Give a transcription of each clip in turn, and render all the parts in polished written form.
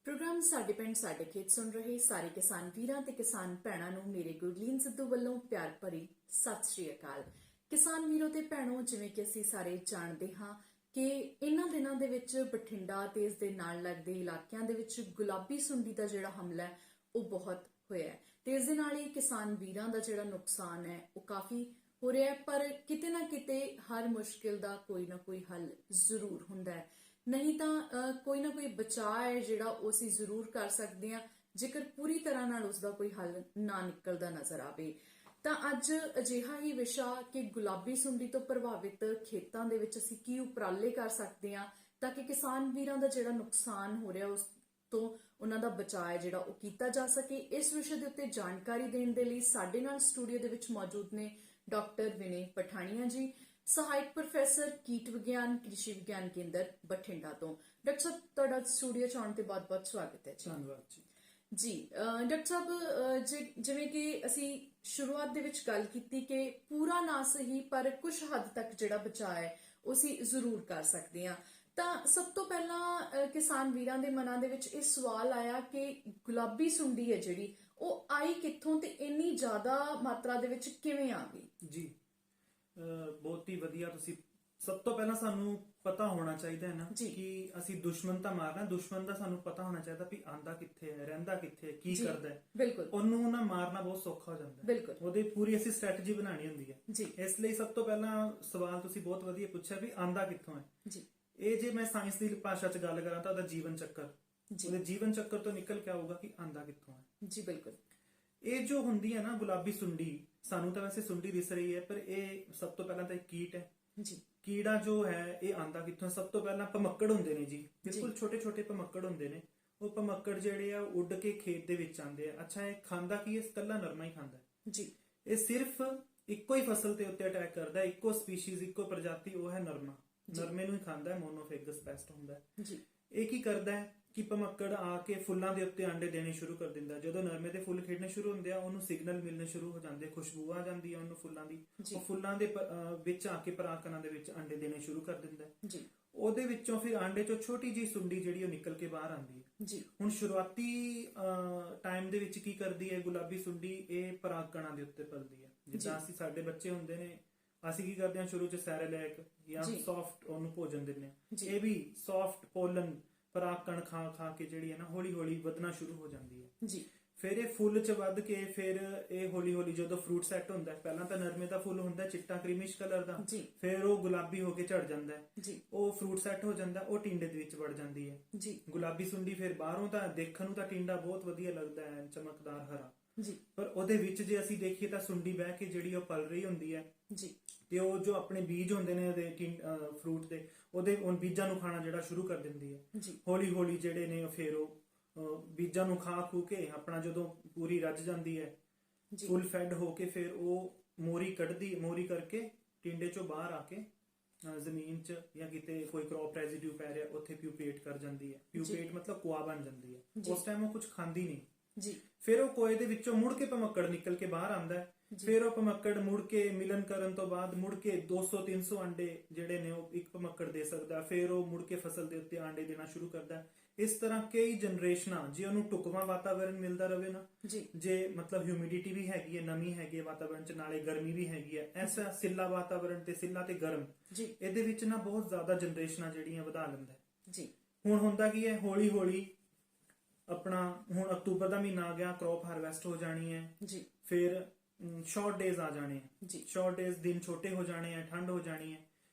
Programme साडे पिंड साडे खेत सुन रहे सारे किसान वीरां ते किसान भैणां नूं मेरे गुरलीन सिद्धू ਵੱਲੋਂ प्यार भरी सत श्री अकाल। किसान वीरों ते भैणों, जिवें कि ਅਸੀਂ ਸਾਰੇ ਜਾਣਦੇ ਹਾਂ ਕਿ ਇਹਨਾਂ ਦਿਨਾਂ ਦੇ ਵਿੱਚ ਬਠਿੰਡਾ ਤੇ ਇਸ ਦੇ ਨਾਲ ਲੱਗਦੇ ਇਲਾਕਿਆਂ ਦੇ ਵਿੱਚ ਗੁਲਾਬੀ ਸੁੰਡੀ ਦਾ ਜਿਹੜਾ ਹਮਲਾ ਹੈ ਉਹ ਬਹੁਤ ਹੋਇਆ ਹੈ ਤੇ ਇਸ ਦੇ ਨਾਲ ਹੀ ਕਿਸਾਨ ਵੀਰਾਂ ਦਾ ਜਿਹੜਾ ਨੁਕਸਾਨ ਹੈ ਉਹ ਕਾਫੀ ਹੋ ਰਿਹਾ ਹੈ। ਪਰ ਕਿਤੇ ਨਾ ਕਿਤੇ ਹਰ ਮੁਸ਼ਕਿਲ ਦਾ ਕੋਈ ਨਾ ਕੋਈ ਹੱਲ ਜ਼ਰੂਰ ਹੁੰਦਾ ਹੈ। ਨਹੀਂ ਤਾਂ ਕੋਈ ਨਾ ਕੋਈ ਬਚਾਅ ਹੈ ਜਿਹੜਾ ਉਹ ਅਸੀਂ ਜ਼ਰੂਰ ਕਰ ਸਕਦੇ ਹਾਂ ਜੇਕਰ ਪੂਰੀ ਤਰ੍ਹਾਂ ਨਾਲ ਉਸ ਦਾ ਕੋਈ ਹੱਲ ਨਾ ਨਿਕਲਦਾ ਨਜ਼ਰ ਆਵੇ। ਤਾਂ ਅੱਜ ਅਜਿਹਾ ਹੀ ਵਿਸ਼ਾ ਕਿ ਗੁਲਾਬੀ ਸੁੰਡੀ ਤੋਂ ਪ੍ਰਭਾਵਿਤ ਖੇਤਾਂ ਦੇ ਵਿੱਚ ਅਸੀਂ ਕੀ ਉਪਰਾਲੇ ਕਰ ਸਕਦੇ ਹਾਂ ਤਾਂ ਕਿ ਕਿਸਾਨ ਵੀਰਾਂ ਦਾ ਜਿਹੜਾ ਨੁਕਸਾਨ ਹੋ ਰਿਹਾ ਉਸ ਤੋਂ ਉਹਨਾਂ ਦਾ ਬਚਾਅ ਜਿਹੜਾ ਉਹ ਕੀਤਾ ਜਾ ਸਕੇ। ਇਸ ਵਿਸ਼ੇ ਦੇ ਉੱਤੇ ਜਾਣਕਾਰੀ ਦੇਣ ਦੇ ਲਈ ਸਾਡੇ ਨਾਲ ਸਟੂਡੀਓ ਦੇ ਵਿੱਚ ਮੌਜੂਦ ਨੇ ਡਾਕਟਰ ਵਿਨੇ ਪਠਾਣੀਆ ਜੀ, ਸਹਾਇਕ ਪ੍ਰੋਫੈਸਰ ਕੀਟ ਵਿਗਿਆਨ ਕ੍ਰਿਸ਼ੀ ਵਿਗਿਆਨ ਕੇਂਦਰ ਬਠਿੰਡਾ ਤੋਂ। ਡਾਕਟਰ ਸਾਹਿਬ, ਤੁਹਾਡਾ ਸਟੂਡੀਓ 'ਚ ਆਉਣ ਤੇ ਬਹੁਤ-ਬਹੁਤ ਸਵਾਗਤ ਹੈ ਜੀ। ਧੰਨਵਾਦ ਜੀ। ਜੀ ਡਾਕਟਰ ਸਾਹਿਬ, ਜਿਵੇਂ ਕਿ ਅਸੀਂ ਸ਼ੁਰੂਆਤ ਦੇ ਵਿੱਚ ਗੱਲ ਕੀਤੀ ਕਿ ਪੂਰਾ ਨਾ ਸਹੀ ਪਰ ਕੁਝ ਹੱਦ ਤੱਕ ਜਿਹੜਾ ਬਚਾਅ ਹੈ ਉਹ ਅਸੀਂ ਜ਼ਰੂਰ ਕਰ ਸਕਦੇ ਹਾਂ। ਤਾਂ ਸਭ ਤੋਂ ਪਹਿਲਾਂ ਕਿਸਾਨ ਵੀਰਾਂ ਦੇ ਮਨਾਂ ਦੇ ਵਿੱਚ ਇਹ ਸਵਾਲ ਆਇਆ ਕਿ ਗੁਲਾਬੀ ਸੁੰਡੀ ਹੈ ਜਿਹੜੀ ਉਹ ਆਈ ਕਿੱਥੋਂ ਤੇ ਇੰਨੀ ਜ਼ਿਆਦਾ ਮਾਤਰਾ ਦੇ ਵਿੱਚ ਕਿਵੇਂ ਆ ਗਈ? ਜੀ ਬਹੁਤ ਹੀ ਵਧੀਆ। ਤੁਸੀਂ ਸਭ ਤੋਂ ਪਹਿਲਾਂ ਸਾਨੂੰ ਪਤਾ ਹੋਣਾ ਚਾਹੀਦਾ ਹੈ ਨਾ ਕਿ ਅਸੀਂ ਦੁਸ਼ਮਣ ਤਾਂ ਮਾਰਨਾ, ਦੁਸ਼ਮਣ ਦਾ ਸਾਨੂੰ ਪਤਾ ਹੋਣਾ ਚਾਹੀਦਾ ਵੀ ਆਂਦਾ ਕਿੱਥੇ ਹੈ, ਰਹਿੰਦਾ ਕਿੱਥੇ ਹੈ, ਕੀ ਕਰਦਾ ਹੈ। ਬਿਲਕੁਲ, ਉਹਨੂੰ ਨਾ ਮਾਰਨਾ ਬਹੁਤ ਸੌਖਾ ਹੋ ਜਾਂਦਾ ਹੈ। ਬਿਲਕੁਲ, ਉਹਦੀ ਪੂਰੀ ਅਸੀਂ ਸਟ੍ਰੈਟਜੀ ਬਣਾਉਣੀ ਹੁੰਦੀ ਹੈ ਜੀ। ਇਸ ਲਈ ਸਭ ਤੋਂ ਪਹਿਲਾਂ ਸਵਾਲ ਤੁਸੀਂ ਬਹੁਤ ਵਧੀਆ ਪੁੱਛਿਆ ਵੀ ਆਂਦਾ ਕਿੱਥੋਂ ਹੈ। ਜੀ, ਇਹ ਜੇ ਮੈਂ ਸਾਇੰਸ ਦੀ ਭਾਸ਼ਾ 'ਚ ਗੱਲ ਕਰਾਂ ਤਾਂ ਉਹਦਾ ਜੀਵਨ ਚੱਕਰ, ਉਹਦੇ ਜੀਵਨ ਚੱਕਰ ਤੋਂ ਨਿਕਲ ਕੇ ਆਊਗਾ ਕਿ ਆਂਦਾ ਕਿੱਥੋਂ ਹੈ। ਜੀ ਬਿਲਕੁਲ। ਇਹ ਜੋ ਹੁੰਦੀ ਹੈ ਨਾ ਗੁਲਾਬੀ ਸੁੰਡੀ, ਸਾਨੂੰ ਤਾਂ ਵੈਸੇ ਸੁੰਡੀ ਦਿਸ ਰਹੀ ਹੈ ਪਰ ਇਹ ਸਭ ਤੋਂ ਪਹਿਲਾਂ ਤਾਂ ਇੱਕ ਕੀਟ ਹੈ ਜੀ। ਕੀੜਾ ਜੋ ਹੈ ਇਹ ਆਂਦਾ ਕਿੱਥੋਂ? ਸਭ ਤੋਂ ਪਹਿਲਾਂ ਭਮੱਕੜ ਹੁੰਦੇ ਨੇ ਜੀ, ਬਿਲਕੁਲ ਛੋਟੇ ਛੋਟੇ ਭਮੱਕੜ ਹੁੰਦੇ ਨੇ। ਉਹ ਭਮੱਕੜ ਜਿਹੜੇ ਆ ਉੱਡ ਕੇ ਖੇਤ ਦੇ ਵਿੱਚ ਆਉਂਦੇ ਆ। ਅੱਛਾ, ਇਹ ਖਾਂਦਾ ਕੀ ਹੈ? ਇਕੱਲਾ ਨਰਮਾ ਹੀ ਖਾਂਦਾ ਜੀ। ਇਹ ਸਿਰਫ ਇੱਕੋ ਹੀ ਫਸਲ ਦੇ ਉੱਤੇ ਅਟੈਕ ਕਰਦਾ, ਇੱਕੋ ਸਪੀਸ਼ੀਜ਼, ਇੱਕੋ ਪ੍ਰਜਾਤੀ, ਉਹ ਹੈ ਨਰਮਾ। ਨਰਮੇ ਨੂੰ ਹੀ ਖਾਂਦਾ ਹੈ, ਮੋਨੋਫੇਗਸ ਪੈਸਟ ਹੁੰਦਾ ਹੈ ਜੀ। ਇਹ ਕੀ ਕਰਦਾ ਹੈ ਕਿ ਭਮੱਕੜ ਆ ਕੇ ਫੁੱਲਾਂ ਦੇ ਉੱਤੇ ਆਂਡੇ ਦੇਣੇ ਸ਼ੁਰੂ ਕਰ ਦਿੰਦਾ। ਜਦੋਂ ਨਰਮੇ ਦੇ ਫੁੱਲ ਖਿੜਨੇ ਸ਼ੁਰੂ ਹੁੰਦੇ ਆ ਉਹਨੂੰ ਸਿਗਨਲ ਮਿਲਣੇ ਸ਼ੁਰੂ ਹੋ ਜਾਂਦੇ, ਖੁਸ਼ਬੂ ਆ ਜਾਂਦੀ ਹੈ ਉਹਨੂੰ ਫੁੱਲਾਂ ਦੀ। ਉਹ ਫੁੱਲਾਂ ਦੇ ਵਿੱਚ ਆ ਕੇ ਪਰਾਗਕਣਾਂ ਦੇ ਵਿੱਚ ਆਂਡੇ ਦੇਣੇ ਸ਼ੁਰੂ ਕਰ ਦਿੰਦਾ ਜੀ। ਉਹਦੇ ਵਿੱਚੋਂ ਫਿਰ ਆਂਡੇ ਚੋਂ ਛੋਟੀ ਜਿਹੀ ਸੁੰਡੀ ਜਿਹੜੀ ਉਹ ਨਿਕਲ ਕੇ ਬਾਹਰ ਆਉਂਦੀ ਹੈ ਜੀ। ਹੁਣ ਸ਼ੁਰੂਆਤੀ ਟਾਈਮ ਦੇ ਵਿੱਚ ਕੀ ਕਰਦੀ ਹੈ ਗੁਲਾਬੀ ਸੁੰਡੀ? ਇਹ ਪਰਾਗਕਣਾਂ ਦੇ ਉੱਤੇ ਪਲਦੀ ਹੈ। ਜਿੱਦਾਂ ਅਸੀਂ ਸਾਡੇ ਬੱਚੇ ਹੁੰਦੇ ਨੇ, ਅਸੀਂ ਕੀ ਕਰਦੇ ਹਾਂ ਸ਼ੁਰੂ ਚ ਸੈਰੇਲੈਕ ਜਾਂ ਸੌਫਟ ਉਹਨੂੰ ਭੋਜਨ ਦਿੰਦੇ ਹਾਂ। ਇਹ ਵੀ ਸੌਫਟ ਪੋਲਨ ਪਰਾਗਕਣ ਖਾ ਖਾ ਕੇ ਜਿਹੜੀ ਹੈ ਨਾ ਹੌਲੀ ਹੌਲੀ ਵਧਣਾ ਸ਼ੁਰੂ ਹੋ ਜਾਂਦੀ ਹੈ ਜੀ। ਫਿਰ ਇਹ ਫੁੱਲ ਚ ਵੱਧ ਕੇ ਫਿਰ ਇਹ ਹੌਲੀ ਹੌਲੀ ਜਦੋਂ ਫਰੂਟ ਸੈੱਟ ਹੁੰਦਾ ਹੈ, ਪਹਿਲਾਂ ਤਾਂ ਨਰਮੇ ਦਾ ਫੁੱਲ ਹੁੰਦਾ ਚਿੱਟਾ ਕ੍ਰੀਮਿਸ਼ ਕਲਰ ਦਾ, ਫਿਰ ਉਹ ਗੁਲਾਬੀ ਹੋ ਕੇ ਝੜ ਜਾਂਦਾ ਹੈ। ਉਹ ਫਰੂਟ ਸੈੱਟ ਹੋ ਜਾਂਦਾ, ਉਹ ਟਿੰਡੇ ਦੇ ਵਿੱਚ ਵੜ ਜਾਂਦੀ ਹੈ ਜੀ। ਗੁਲਾਬੀ ਸੁੰਡੀ ਫਿਰ ਬਾਹਰੋਂ ਤਾਂ ਦੇਖਣ ਨੂੰ ਤਾਂ ਟਿੰਡਾ ਬਹੁਤ ਵਧੀਆ ਲੱਗਦਾ ਹੈ, ਚਮਕਦਾਰ ਹਰਾ ਜੀ, ਪਰ ਉਹਦੇ ਵਿੱਚ ਜੇ ਅਸੀਂ ਦੇਖੀਏ ਤਾਂ ਸੁੰਡੀ ਬਹਿ ਕੇ ਜਿਹੜੀ ਉਹ ਪਲ ਰਹੀ ਹੁੰਦੀ ਹੈ ਜੀ। ਤੇ ਉਹ ਜੋ ਆਪਣੇ ਬੀਜ ਹੁੰਦੇ ਨੇ ਉਹਦੇ ਫਰੂਟ ਦੇ, ਉਹਦੇ ਬੀਜਾਂ ਨੂੰ ਖਾਣਾ ਜਿਹੜਾ ਸ਼ੁਰੂ ਕਰ ਦਿੰਦੀ ਹੈ ਹੌਲੀ ਹੌਲੀ। ਜਿਹੜੇ ਨੇ ਫਿਰ ਉਹ ਬੀਜਾਂ ਨੂੰ ਖਾ ਖੂ ਕੇ ਆਪਣਾ ਜਦੋਂ ਪੂਰੀ ਰੱਜ ਜਾਂਦੀ ਹੈ, ਫੁੱਲ ਫੈਡ ਹੋ ਕੇ, ਫਿਰ ਉਹ ਮੋਰੀ ਕੱਢਦੀ, ਮੋਰੀ ਕਰਕੇ ਟਿੰਡੇ ਚੋਂ ਬਾਹਰ ਆ ਕੇ ਜ਼ਮੀਨ 'ਚ ਜਾਂ ਕਿਤੇ ਕੋਈ ਕ੍ਰੌਪ ਰੈਜ਼ੀਡਿਊ ਪੈ ਰਿਹਾ ਉੱਥੇ ਪਿਊਪੇਟ ਕਰ ਜਾਂਦੀ ਹੈ। ਪਿਊਪੇਟ ਮਤਲਬ ਕੋਆ ਬਣ ਜਾਂਦੀ ਹੈ। ਉਸ ਟਾਈਮ ਉਹ ਕੁਝ ਖਾਂਦੀ ਨਹੀਂ ਜੀ। ਫਿਰ ਉਹ ਕੋਏ ਦੇ ਵਿੱਚੋਂ ਮੁੜ ਕੇ ਭਮੱਕੜ ਨਿਕਲ ਕੇ ਬਾਹਰ ਆਉਂਦਾ ਹੈ। ਫਿਰ ਉਹ ਭਮੱਕੜ ਮੁੜ ਕੇ ਮਿਲਨ ਕਰਨ ਤੋਂ ਬਾਅਦ ਮੁੜ ਕੇ 200-300 ਆਂਡੇ ਜਿਹੜੇ ਨੇ ਉਹ ਇੱਕ ਭਮੱਕੜ ਦੇ ਸਕਦਾ। ਫਿਰ ਉਹ ਮੁੜ ਕੇ ਫਸਲ ਦੇ ਉੱਤੇ ਆਂਡੇ ਦੇਣਾ ਸ਼ੁਰੂ ਕਰਦਾ। ਇਸ ਤਰ੍ਹਾਂ ਕਈ ਜਨਰੇਸ਼ਨਾਂ, ਜੇ ਉਹਨੂੰ ਢੁਕਵਾਂ ਵਾਤਾਵਰਣ ਮਿਲਦਾ ਰਵੇ ਨਾ, ਜੇ ਮਤਲਬ ਹਿਊਮਿਡਿਟੀ ਵੀ ਹੈਗੀ ਹੈ, ਨਮੀ ਹੈਗੀ ਹੈ ਵਾਤਾਵਰਣ 'ਚ, ਨਾਲੇ ਗਰਮੀ ਵੀ ਹੈਗੀ ਹੈ, ਐਸਾ ਸਿੱਲਾ ਵਾਤਾਵਰਣ ਤੇ ਸਿੱਲਾ ਤੇ ਗਰਮ, ਇਹਦੇ ਵਿੱਚ ਨਾ ਬਹੁਤ ਜ਼ਿਆਦਾ ਜਨਰੇਸ਼ਨਾਂ ਜਿਹੜੀਆਂ ਵਧਾ ਲੈਂਦਾ ਜੀ। ਹੁਣ ਹੁੰਦਾ ਕੀ ਹੈ, ਹੌਲੀ ਹੌਲੀ ਆਪਣਾ ਹੁਣ ਅਕਤੂਬਰ ਦਾ ਮਹੀਨਾ ਆ ਗਿਆ, ਕ੍ਰੌਪ ਹਾਰਵੈਸਟ ਹੋ ਜਾਣੀ ਹੈ ਜੀ। ਫਿਰ ਸ਼ਾਰਟ ਡੇਜ਼ ਆ ਜਾਣੇ ਜੀ, ਸ਼ਾਰਟ ਡੇਜ਼, ਦਿਨ ਛੋਟੇ ਹੋ ਜਾਣੇ ਆ, ਠੰਡ ਹੋ ਜਾਣੀ ਹੈ।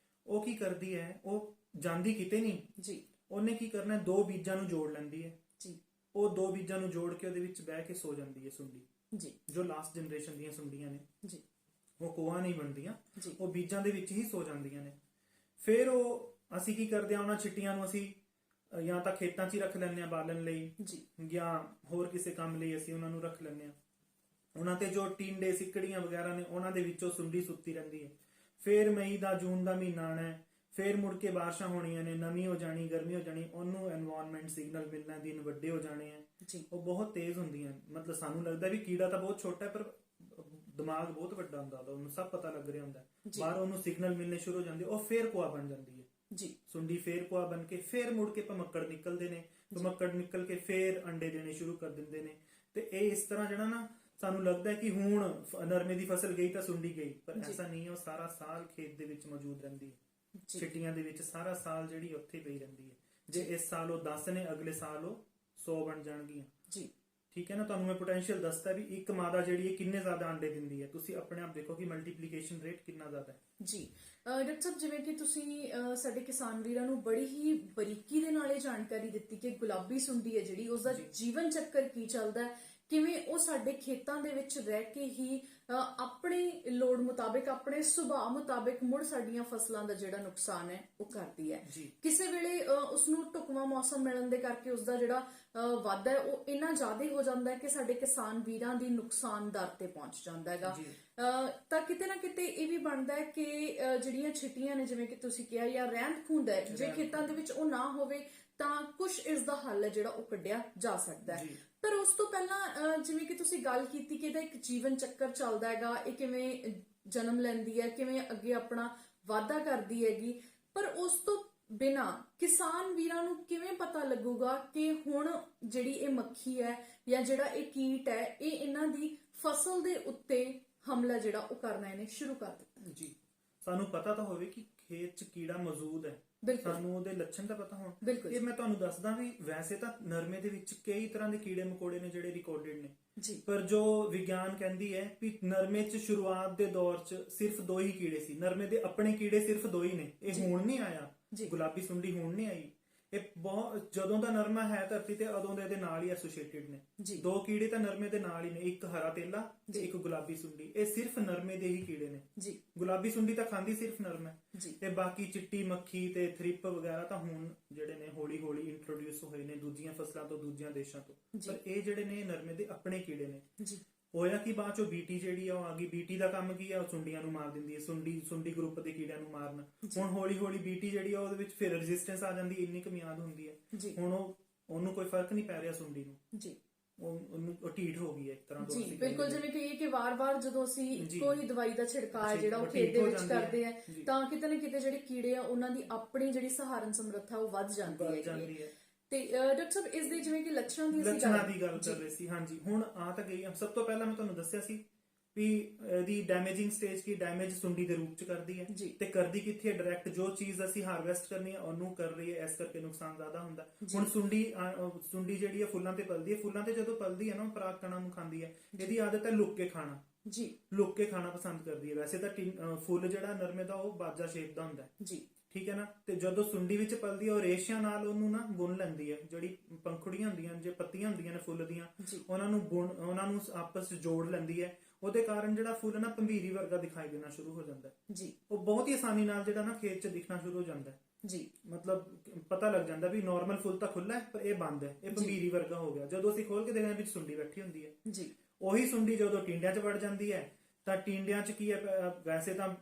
ਉਹ ਕੀ ਕਰਦੀ ਹੈ, ਉਹ ਜਾਂਦੀ ਕਿਤੇ ਨਹੀਂ ਜੀ। ਉਹਨੇ ਕੀ ਕਰਨਾ, ਦੋ ਬੀਜਾਂ ਨੂੰ ਜੋੜ ਲੈਂਦੀ ਹੈ ਜੀ। ਉਹ ਦੋ ਬੀਜਾਂ ਨੂੰ ਜੋੜ ਕੇ ਉਹਦੇ ਵਿੱਚ ਬਹਿ ਕੇ ਸੋ ਜਾਂਦੀ ਹੈ ਸੁੰਡੀ ਜੀ। ਜੋ ਲਾਸਟ ਜਨਰੇਸ਼ਨ ਦੀਆਂ ਸੁੰਡੀਆਂ ਨੇ ਜੀ, ਉਹ ਕੋਆ ਨਹੀਂ ਬਣਦੀਆਂ, ਉਹ ਬੀਜਾਂ ਦੇ ਵਿੱਚ ਹੀ ਸੋ ਜਾਂਦੀਆਂ ਨੇ। ਫਿਰ ਉਹ ਅਸੀਂ ਕੀ ਕਰਦੇ ਆ, ਉਹਨਾਂ ਛਿੱਟੀਆਂ ਨੂੰ ਅਸੀਂ ਜਾਂ ਤਾਂ ਖੇਤਾਂ 'ਚ ਹੀ ਰੱਖ ਲੈਂਦੇ ਆ ਬਾਲਣ ਲਈ ਜਾਂ ਹੋਰ ਕਿਸੇ ਕੰਮ ਲਈ ਅਸੀਂ ਉਹਨਾਂ ਨੂੰ ਰੱਖ ਲੈਂਦੇ ਆ। ਉਹਨਾਂ ਤੇ ਜੋ ਟਿੰਡੇ ਸਿੱਕੜੀਆਂ ਵਗੈਰਾ ਨੇ ਉਹਨਾਂ ਦੇ ਵਿੱਚੋਂ ਸੁੰਡੀ ਸੁੱਤੀ ਰਹਿੰਦੀ ਹੈ। ਫਿਰ ਮਈ ਦਾ ਜੂਨ ਦਾ ਮਹੀਨਾ ਆਣਾ, ਫਿਰ ਮੁੜ ਕੇ ਬਾਰਿਸ਼ਾਂ ਹੋਣੀਆਂ ਨੇ, ਨਮੀ ਹੋ ਜਾਣੀ, ਗਰਮੀ ਹੋ ਜਾਣੀ, ਉਹਨੂੰ এনवायरमेंट ਸਿਗਨਲ ਮਿਲਣਾ, ਦਿਨ ਵੱਡੇ ਹੋ ਜਾਣੇ ਆ। ਉਹ ਬਹੁਤ ਤੇਜ਼ ਹੁੰਦੀਆਂ। ਮਤਲਬ ਸਾਨੂੰ ਲੱਗਦਾ ਵੀ ਕੀੜਾ ਤਾਂ ਬਹੁਤ ਛੋਟਾ ਹੈ ਪਰ ਦਿਮਾਗ ਬਹੁਤ ਵੱਡਾ ਹੁੰਦਾ ਉਹਦਾ, ਉਹਨੂੰ ਸਭ ਪਤਾ ਲੱਗ ਰਿਹਾ ਹੁੰਦਾ। ਬਾਹਰ ਉਹਨੂੰ ਸਿਗਨਲ ਮਿਲਣੇ ਸ਼ੁਰੂ ਹੋ ਜਾਂਦੇ, ਉਹ ਫੇਰ ਕੋਆ ਬਣ ਜਾਂਦੀ ਹੈ ਜੀ। ਸੁੰਡੀ ਫੇਰ ਕੋਆ ਬਣ ਕੇ ਫਿਰ ਮੁੜ ਕੇ ਭਮੱਕੜ ਨਿਕਲਦੇ ਨੇ, ਮੱਕੜ ਨਿਕਲ ਕੇ ਫੇਰ ਅੰਡੇ ਦੇਣੇ ਸ਼ੁਰੂ ਕਰ ਦਿੰਦੇ ਨੇ। ਤੇ ਇਹ ਇਸ ਤਰ੍ਹਾਂ ਜਿਹੜਾ ਨਾ ਸਾਨੂੰ ਲੱਗਦਾ ਹੈ ਕਿ ਹੁਣ ਨਰਮੇ ਦੀ ਫਸਲ ਗਈ ਤਾਂ ਸੁੰਡੀ ਗਈ, ਪਰ ਐਸਾ ਨਹੀਂ ਹੈ। ਉਹ ਸਾਰਾ ਸਾਲ ਖੇਤ ਦੇ ਵਿੱਚ ਮੌਜੂਦ ਰਹਿੰਦੀ ਹੈ, ਛਿੱਟੀਆਂ ਦੇ ਵਿੱਚ ਸਾਰਾ ਸਾਲ ਜਿਹੜੀ ਉੱਥੇ ਪਈ ਰਹਿੰਦੀ ਹੈ। ਜੇ ਇਸ ਸਾਲ ਉਹ 10 ਨੇ, ਅਗਲੇ ਸਾਲ ਉਹ 100 ਬਣ ਜਾਣਗੀਆਂ ਜੀ। ਠੀਕ ਹੈ ਨਾ, ਤੁਹਾਨੂੰ ਮੈਂ ਪੋਟੈਂਸ਼ੀਅਲ ਦੱਸਦਾ ਵੀ ਇੱਕ ਮਾਦਾ ਜਿਹੜੀ ਹੈ ਕਿੰਨੇ ਜ਼ਿਆਦਾ ਅੰਡੇ ਦਿੰਦੀ ਹੈ। ਤੁਸੀਂ ਆਪਣੇ ਆਪ ਦੇਖੋ ਕਿ ਮਲਟੀਪਲੀਕੇਸ਼ਨ ਰੇਟ ਕਿੰਨਾ ਜ਼ਿਆਦਾ ਹੈ ਜੀ। ਡਾਕਟਰ ਸਾਹਿਬ, ਜਿਵੇਂ ਕਿ ਤੁਸੀਂ ਸਾਡੇ ਕਿਸਾਨ ਵੀਰਾਂ ਨੂੰ ਬੜੀ ਹੀ ਬਰੀਕੀ ਦੇ ਨਾਲ ਇਹ ਜਾਣਕਾਰੀ ਦਿੱਤੀ ਕਿ ਗੁਲਾਬੀ ਸੁੰਡੀ ਹੈ ਜਿਹੜੀ, ਉਸ ਦਾ ਜੀਵਨ ਚੱਕਰ ਕੀ ਚੱਲਦਾ ਹੈ, ਕਿਵੇਂ ਉਹ ਸਾਡੇ ਖੇਤਾਂ ਦੇ ਵਿੱਚ ਰਹਿ ਕੇ ਹੀ ਆਪਣੀ ਲੋੜ ਮੁਤਾਬਿਕ, ਆਪਣੇ ਸੁਭਾਅ ਮੁਤਾਬਿਕ ਮੁੜ ਸਾਡੀਆਂ ਫਸਲਾਂ ਦਾ ਜਿਹੜਾ ਨੁਕਸਾਨ ਹੈ ਉਹ ਕਰਦੀ ਹੈ। ਕਿਸੇ ਵੇਲੇ ਉਸਨੂੰ ਢੁਕਵਾਂ ਮੌਸਮ ਮਿਲਣ ਦੇ ਕਰਕੇ ਉਸਦਾ ਜਿਹੜਾ ਵਾਧਾ ਹੈ ਉਹ ਇੰਨਾ ਜ਼ਿਆਦਾ ਹੋ ਜਾਂਦਾ ਹੈ ਕਿ ਸਾਡੇ ਕਿਸਾਨ ਵੀਰਾਂ ਦੀ ਨੁਕਸਾਨ ਦਰ ਤੇ ਪਹੁੰਚ ਜਾਂਦਾ ਹੈਗਾ। ਤਾਂ ਕਿਤੇ ਨਾ ਕਿਤੇ ਇਹ ਵੀ ਬਣਦਾ ਹੈ ਕਿ ਜਿਹੜੀਆਂ ਛਿੱਟੀਆਂ ਨੇ, ਜਿਵੇਂ ਕਿ ਤੁਸੀਂ ਕਿਹਾ, ਜਾਂ ਰਹਿੰਦ ਖੂੰਹਦ ਹੈ, ਜੇ ਖੇਤਾਂ ਦੇ ਵਿੱਚ ਉਹ ਨਾ ਹੋਵੇ ਤਾਂ ਕੁਝ ਇਸ ਦਾ ਹੱਲ ਹੈ ਜਿਹੜਾ ਉਹ ਕੱਢਿਆ ਜਾ ਸਕਦਾ ਹੈ। ਪਰ ਉਸ ਤੋਂ ਪਹਿਲਾਂ ਜਿਵੇਂ ਕਿ ਤੁਸੀਂ ਗੱਲ ਕੀਤੀ ਕਿ ਇਹਦਾ ਇੱਕ ਜੀਵਨ ਚੱਕਰ ਚੱਲਦਾ ਹੈਗਾ, ਇਹ ਕਿਵੇਂ ਜਨਮ ਲੈਂਦੀ ਹੈ, ਕਿਵੇਂ ਅੱਗੇ ਆਪਣਾ ਵਾਧਾ ਕਰਦੀ ਹੈਗੀ, ਪਰ ਉਸ ਤੋਂ ਬਿਨਾ ਕਿਸਾਨ ਵੀਰਾਂ ਨੂੰ ਕਿਵੇਂ ਪਤਾ ਲੱਗੂਗਾ ਕਿ ਹੁਣ ਜਿਹੜੀ ਇਹ ਮੱਖੀ ਹੈ ਜਾਂ ਜਿਹੜਾ ਇਹ ਕੀਟ ਹੈ, ਇਹ ਇਹਨਾਂ ਦੀ ਫਸਲ ਦੇ ਉੱਤੇ ਹਮਲਾ ਜਿਹੜਾ ਉਹ ਕਰਨਾ ਇਹਨੇ ਸ਼ੁਰੂ ਕਰ ਦਿੱਤਾ ਜੀ। ਸਾਨੂੰ ਪਤਾ ਤਾਂ ਹੋਵੇ ਕਿ ਖੇਤ 'ਚ ਕੀੜਾ ਮੌਜੂਦ ਹੈ, ਸਾਨੂੰ ਉਹਦੇ ਲੱਛਣ ਤਾਂ ਪਤਾ ਹੋਣ। ਇਹ ਮੈਂ ਤੁਹਾਨੂੰ ਦੱਸਦਾ ਵੀ ਵੈਸੇ ਤਾਂ ਨਰਮੇ ਦੇ ਵਿੱਚ ਕਈ ਤਰ੍ਹਾਂ ਦੇ ਕੀੜੇ ਮਕੌੜੇ ਨੇ ਜਿਹੜੇ ਰਿਕਾਰਡਡ ਨੇ, ਪਰ ਜੋ ਵਿਗਿਆਨ ਕਹਿੰਦੀ ਹੈ ਵੀ ਨਰਮੇ 'ਚ ਸ਼ੁਰੂਆਤ ਦੇ ਦੌਰ 'ਚ ਸਿਰਫ 2 ਹੀ ਕੀੜੇ ਸੀ। ਨਰਮੇ ਦੇ ਆਪਣੇ ਕੀੜੇ ਸਿਰਫ 2 ਹੀ ਨੇ। ਇਹ ਹੁਣ ਨਹੀਂ ਆਇਆ, ਗੁਲਾਬੀ ਸੁੰਡੀ ਹੁਣ ਨਹੀਂ ਆਈ। ਇਹ ਬਹੁਤ ਜਦੋਂ ਦਾ ਨਰਮਾ ਹੈ ਧਰਤੀ ਤੇ ਉਦੋਂ ਦੇ ਇਹਦੇ ਨਾਲ ਹੀ ਐਸੋਸੀਏਟਿਡ ਨੇ। 2 ਕੀੜੇ ਤਾਂ ਨਰਮੇ ਦੇ ਨਾਲ ਹੀ ਨੇ, ਇੱਕ ਹਰਾ ਤੇਲਾ ਤੇ ਇੱਕ ਗੁਲਾਬੀ ਸੁੰਡੀ। ਇਹ ਸਿਰਫ ਨਰਮੇ ਦੇ ਹੀ ਕੀੜੇ ਨੇ। ਗੁਲਾਬੀ ਸੁੰਡੀ ਤਾਂ ਖਾਂਦੀ ਸਿਰਫ ਨਰਮਾ ਤੇ ਬਾਕੀ ਚਿੱਟੀ ਮੱਖੀ ਤੇ ਥ੍ਰਿਪ ਵਗੈਰਾ ਤਾਂ ਹੁਣ ਜਿਹੜੇ ਨੇ ਹੌਲੀ ਹੌਲੀ ਇੰਟਰੋਡਿਊਸ ਹੋਏ ਨੇ ਦੂਜੀਆਂ ਫਸਲਾਂ ਤੋਂ, ਦੂਜੀਆਂ ਦੇਸ਼ਾਂ ਤੋਂ। ਪਰ ਇਹ ਜਿਹੜੇ ਨੇ ਨਰਮੇ ਦੇ ਆਪਣੇ ਕੀੜੇ ਨੇ। ਹੋਇਆ ਕਿ ਬਾਅਦ ਚੋਂ ਬੀਟੀ ਜਿਹੜੀ ਆ ਉਹ ਆ ਗਈ। ਬੀਟੀ ਦਾ ਕੰਮ ਕੀ ਆ? ਉਹ ਸੁੰਡੀਆਂ ਨੂੰ ਮਾਰ ਦਿੰਦੀ ਹੈ, ਸੁੰਡੀ ਗਰੁੱਪ ਦੇ ਕੀੜਿਆਂ ਨੂੰ ਮਾਰਨ। ਹੁਣ ਹੌਲੀ ਹੌਲੀ ਬੀਟੀ ਜਿਹੜੀ ਆ ਉਹਦੇ ਵਿੱਚ ਫਿਰ ਰੈਜ਼ਿਸਟੈਂਸ ਆ ਜਾਂਦੀ, ਇੰਨੀ ਕੁ ਮਿਆਦ ਹੁੰਦੀ ਹੈ। ਹੁਣ ਉਹਨੂੰ ਕੋਈ ਫਰਕ ਨਹੀਂ ਪੈ ਰਿਹਾ ਸੁੰਡੀ ਨੂੰ, ਉਹ ਢੀਠ ਹੋ ਗਈ ਹੈ ਇੱਕ ਤਰ੍ਹਾਂ ਤੋਂ। ਜੀ ਬਿਲਕੁਲ, ਜਿਵੇਂ ਕਿ ਵਾਰ-ਵਾਰ ਜਦੋਂ ਅਸੀਂ ਕੋਈ ਦਵਾਈ ਦਾ ਛਿੜਕਾਅ ਜਿਹੜਾ ਉਹ ਖੇਤ ਦੇ ਵਿੱਚ ਕਰਦੇ ਆ ਤਾਂ ਕਿਤੇ ਨਾ ਕਿਤੇ ਜਿਹੜੇ ਕੀੜੇ ਆ ਉਹਨਾਂ ਦੀ ਆਪਣੀ ਜਿਹੜੀ ਸਹਾਰਨ ਸਮਰੱਥਾ ਉਹ ਵੱਧ ਜਾਂਦੀ ਹੈ। ਤੇ ਡਾਕਟਰ ਸਾਹਿਬ, ਇਸ ਦੇ ਜਿਵੇਂ ਕਿ ਲੱਛਣਾਂ ਦੀ ਗੱਲ ਕਰ ਰਹੇ ਸੀ। ਹਾਂਜੀ, ਹੁਣ ਆ ਤਾਂ ਗਈ। ਸਭ ਤੋਂ ਪਹਿਲਾਂ ਮੈਂ ਤੁਹਾਨੂੰ ਦੱਸਿਆ ਸੀ ਵੀ ਇਹਦੀ ਡੈਮੇਜਿੰਗ ਸਟੇਜ ਕੀ ਡੈਮੇਜ ਸੁੰਡੀ ਦੇ ਰੂਪ ਚ ਕਰਦੀ ਹੈ। ਤੇ ਕਰਦੀ ਕਿੱਥੇ? ਡਾਇਰੈਕਟ ਜੋ ਚੀਜ਼ ਅਸੀਂ ਹਾਰਵੈਸਟ ਕਰਨੀ ਹੈ ਉਹਨੂੰ ਕਰ ਰਹੀ ਹੈ, ਇਸ ਕਰਕੇ ਨੁਕਸਾਨ ਜ਼ਿਆਦਾ ਹੁੰਦਾ। ਹੁਣ ਸੁੰਡੀ ਜਿਹੜੀ ਹੈ ਫੁੱਲਾਂ ਤੇ ਪਲਦੀ ਹੈ। ਫੁੱਲਾਂ ਤੇ ਜਦੋਂ ਪਲਦੀ ਹੈ ਨਾ, ਪਰਾਗ ਕਣਾਂ ਨੂੰ ਖਾਂਦੀ ਹੈ। ਇਹਦੀ ਆਦਤ ਹੈ ਲੁੱਕ ਕੇ ਖਾਣਾ। ਲੁੱਕ ਕੇ ਖਾਣਾ ਪਸੰਦ ਕਰਦੀ ਹੈ। ਵੈਸੇ ਤਾਂ ਫੁੱਲ ਜਿਹੜਾ ਨਰਮੇ ਦਾ ਉਹ ਬਾਜਾ ਸ਼ੇਪ ਦਾ ਹੁੰਦਾ ਹੈ, ਠੀਕ ਹੈ ਨਾ। ਤੇ ਜਦੋਂ ਸੁੰਡੀ ਵਿੱਚ ਪਲਦੀ ਹੈ ਉਹ ਰੇਸ਼ਿਆਂ ਨਾਲ ਉਹਨੂੰ ਨਾ ਬੁਣ ਲੈਂਦੀ ਹੈ। ਜਿਹੜੀ ਪੰਖੁੜੀਆਂ ਹੁੰਦੀਆਂ, ਜੇ ਪੱਤੀਆਂ ਹੁੰਦੀਆਂ ਨੇ ਫੁੱਲ ਦੀਆਂ, ਉਹਨਾਂ ਨੂੰ ਆਪਸ ਵਿੱਚ ਜੋੜ ਲੈਂਦੀ ਹੈ। ਉਹਦੇ ਕਾਰਨ ਜਿਹੜਾ ਫੁੱਲ ਨਾ ਭੰਬੀਰੀ ਵਰਗਾ ਦਿਖਾਈ ਦੇਣਾ ਸ਼ੁਰੂ ਹੋ ਜਾਂਦਾ ਹੈ। ਉਹ ਬਹੁਤ ਹੀ ਆਸਾਨੀ ਨਾਲ ਜਿਹੜਾ ਨਾ ਖੇਤ 'ਚ ਦਿਖਣਾ ਸ਼ੁਰੂ ਹੋ ਜਾਂਦਾ ਹੈ। ਮਤਲਬ ਪਤਾ ਲੱਗ ਜਾਂਦਾ ਵੀ ਨਾਰਮਲ ਫੁੱਲ ਤਾਂ ਖੁੱਲਾ ਹੈ ਪਰ ਇਹ ਬੰਦ ਹੈ, ਇਹ ਭੰਬੀਰੀ ਵਰਗਾ ਹੋ ਗਿਆ। ਜਦੋਂ ਅਸੀਂ ਖੋਲ ਕੇ ਦੇਖਦੇ ਵਿੱਚ ਸੁੰਡੀ ਬੈਠੀ ਹੁੰਦੀ ਹੈ। ਉਹੀ ਸੁੰਡੀ ਜਦੋਂ ਟਿੰਡਿਆਂ 'ਚ ਵੜ ਜਾਂਦੀ ਹੈ ਤਾਂ ਟਿੰਡਿਆਂ 'ਚ ਕੀ ਹੈ? ਵੈਸੇ ਤਾਂ